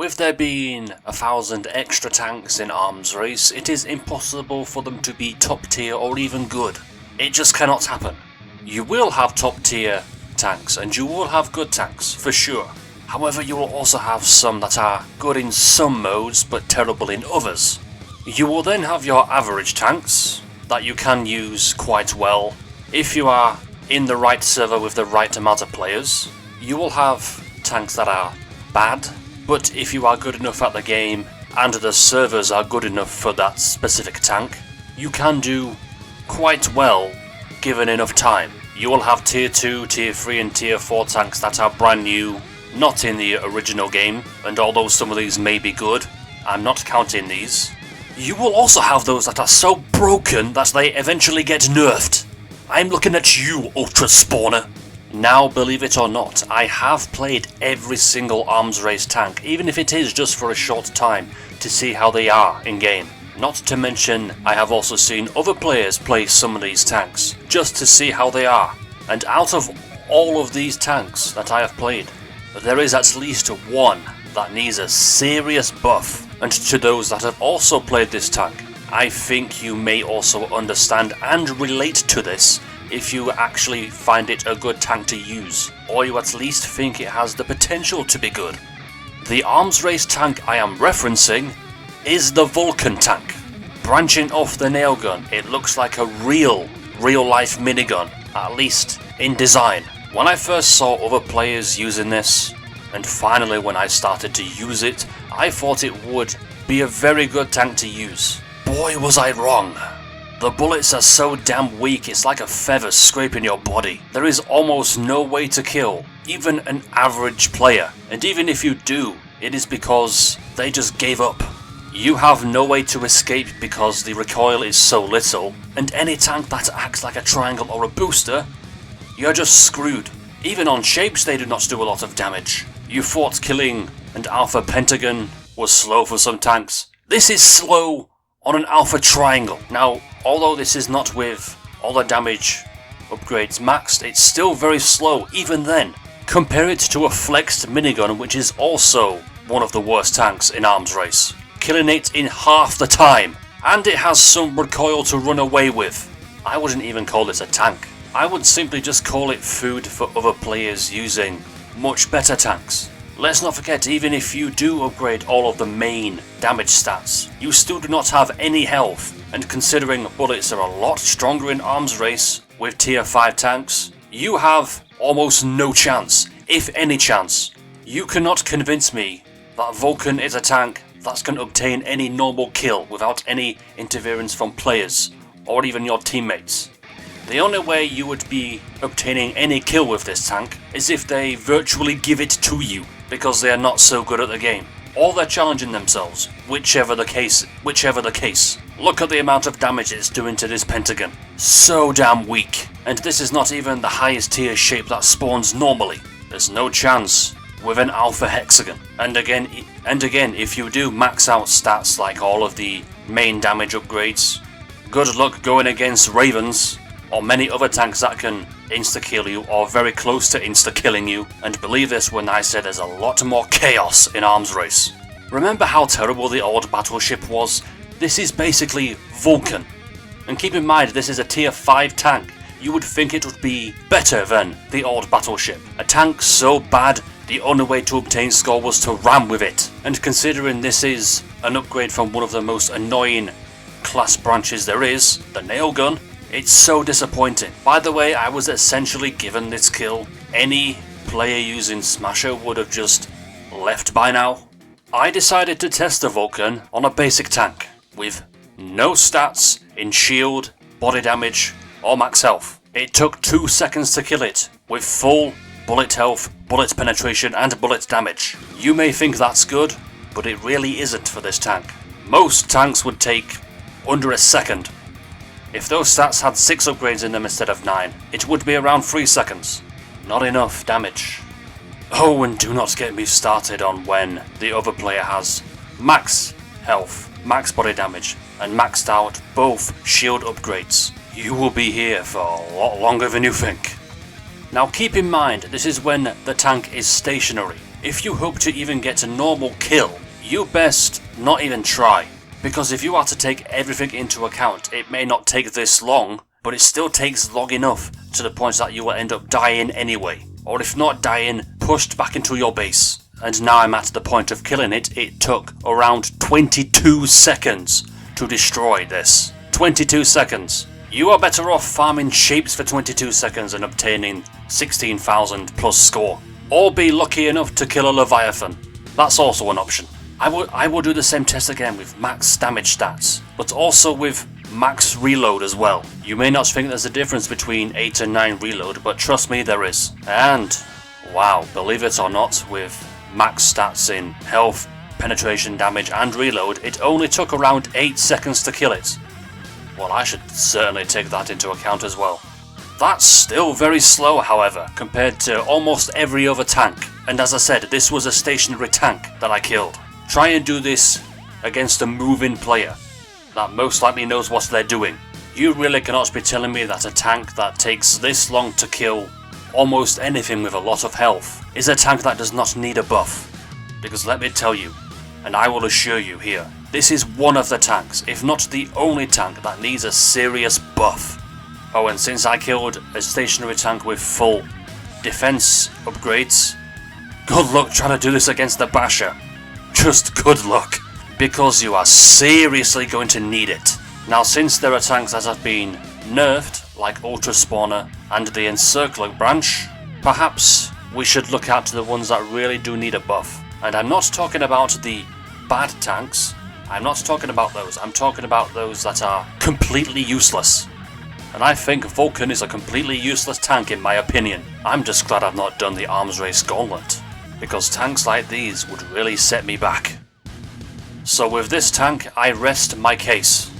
With there being 1,000 extra tanks in Arms Race, it is impossible for them to be top tier or even good. It just cannot happen. You will have top tier tanks and you will have good tanks, for sure. However, you will also have some that are good in some modes but terrible in others. You will then have your average tanks that you can use quite well if you are in the right server with the right amount of players. You will have tanks that are bad, but if you are good enough at the game and the servers are good enough for that specific tank, you can do quite well given enough time. You will have tier 2, tier 3 and tier 4 tanks that are brand new, not in the original game, and although some of these may be good, I'm not counting these. You will also have those that are so broken that they eventually get nerfed. I'm looking at you, Ultra Spawner. Now, believe it or not, I have played every single Arms Race tank, even if it is just for a short time, to see how they are in game. Not to mention, I have also seen other players play some of these tanks, just to see how they are. And out of all of these tanks that I have played, there is at least one that needs a serious buff. And to those that have also played this tank, I think you may also understand and relate to this if you actually find it a good tank to use, or you at least think it has the potential to be good. The Arms Race tank I am referencing is the Vulcan tank. Branching off the nail gun, it looks like a real life minigun, at least in design. When I first saw other players using this, and finally when I started to use it, I thought it would be a very good tank to use. Boy, was I wrong. The bullets are so damn weak, it's like a feather scraping your body. There is almost no way to kill, even an average player. And even if you do, it is because they just gave up. You have no way to escape because the recoil is so little, and any tank that acts like a triangle or a booster, you're just screwed. Even on shapes they do not do a lot of damage. You thought killing an Alpha Pentagon was slow for some tanks. This is slow on an Alpha Triangle. Now, although this is not with all the damage upgrades maxed, it's still very slow even then. Compare it to a flexed minigun, which is also one of the worst tanks in Arms Race, killing it in half the time, and it has some recoil to run away with. I wouldn't even call this a tank. I would simply just call it food for other players using much better tanks. Let's not forget, even if you do upgrade all of the main damage stats, you still do not have any health, and considering bullets are a lot stronger in Arms Race with tier 5 tanks, you have almost no chance, if any chance. You cannot convince me that Vulcan is a tank that can obtain any normal kill without any interference from players, or even your teammates. The only way you would be obtaining any kill with this tank is if they virtually give it to you, because they are not so good at the game, or they're challenging themselves, whichever the case. Look at the amount of damage it's doing to this Pentagon. So damn weak. And this is not even the highest tier shape that spawns normally. There's no chance with an Alpha Hexagon. And again, if you do max out stats like all of the main damage upgrades, good luck going against Ravens, or many other tanks that can insta-kill you, or very close to insta-killing you, and believe this when I say there's a lot more chaos in Arms Race. Remember how terrible the old battleship was? This is basically Vulcan. And keep in mind, this is a tier 5 tank. You would think it would be better than the old battleship. A tank so bad, the only way to obtain score was to ram with it. And considering this is an upgrade from one of the most annoying class branches there is, the nail gun, it's so disappointing. By the way, I was essentially given this kill. Any player using Smasher would have just left by now. I decided to test the Vulcan on a basic tank, with no stats in shield, body damage, or max health. It took 2 seconds to kill it, with full bullet health, bullet penetration, and bullet damage. You may think that's good, but it really isn't for this tank. Most tanks would take under a second. If those stats had 6 upgrades in them instead of 9, it would be around 3 seconds. Not enough damage. Oh, and do not get me started on when the other player has max health, max body damage, and maxed out both shield upgrades. You will be here for a lot longer than you think. Now keep in mind, this is when the tank is stationary. if you hope to even get a normal kill, you best not even try. Because if you are to take everything into account, it may not take this long, but it still takes long enough to the point that you will end up dying anyway. Or if not dying, pushed back into your base. And now I'm at the point of killing it. It took around 22 seconds to destroy this. 22 seconds. You are better off farming shapes for 22 seconds and obtaining 16,000 plus score. Or be lucky enough to kill a Leviathan. That's also an option. I will do the same test again with max damage stats, but also with max reload as well. You may not think there's a difference between 8 and 9 reload, but trust me, there is. And, wow, believe it or not, with max stats in health, penetration, damage and reload, it only took around 8 seconds to kill it. Well, I should certainly take that into account as well. That's still very slow, however, compared to almost every other tank. And as I said, this was a stationary tank that I killed. Try and do this against a moving player that most likely knows what they're doing. You really cannot be telling me that a tank that takes this long to kill almost anything with a lot of health is a tank that does not need a buff. Because let me tell you, and I will assure you here, this is one of the tanks, if not the only tank, that needs a serious buff. Oh, and since I killed a stationary tank with full defense upgrades, good luck trying to do this against the Basher. Just good luck, because you are seriously going to need it. Now, since there are tanks that have been nerfed, like Ultra Spawner and the Encircler branch, perhaps we should look out to the ones that really do need a buff. And I'm not talking about the bad tanks, I'm not talking about those, I'm talking about those that are completely useless. And I think Vulcan is a completely useless tank in my opinion. I'm just glad I've not done the arms race gauntlet, because tanks like these would really set me back. So with this tank, I rest my case.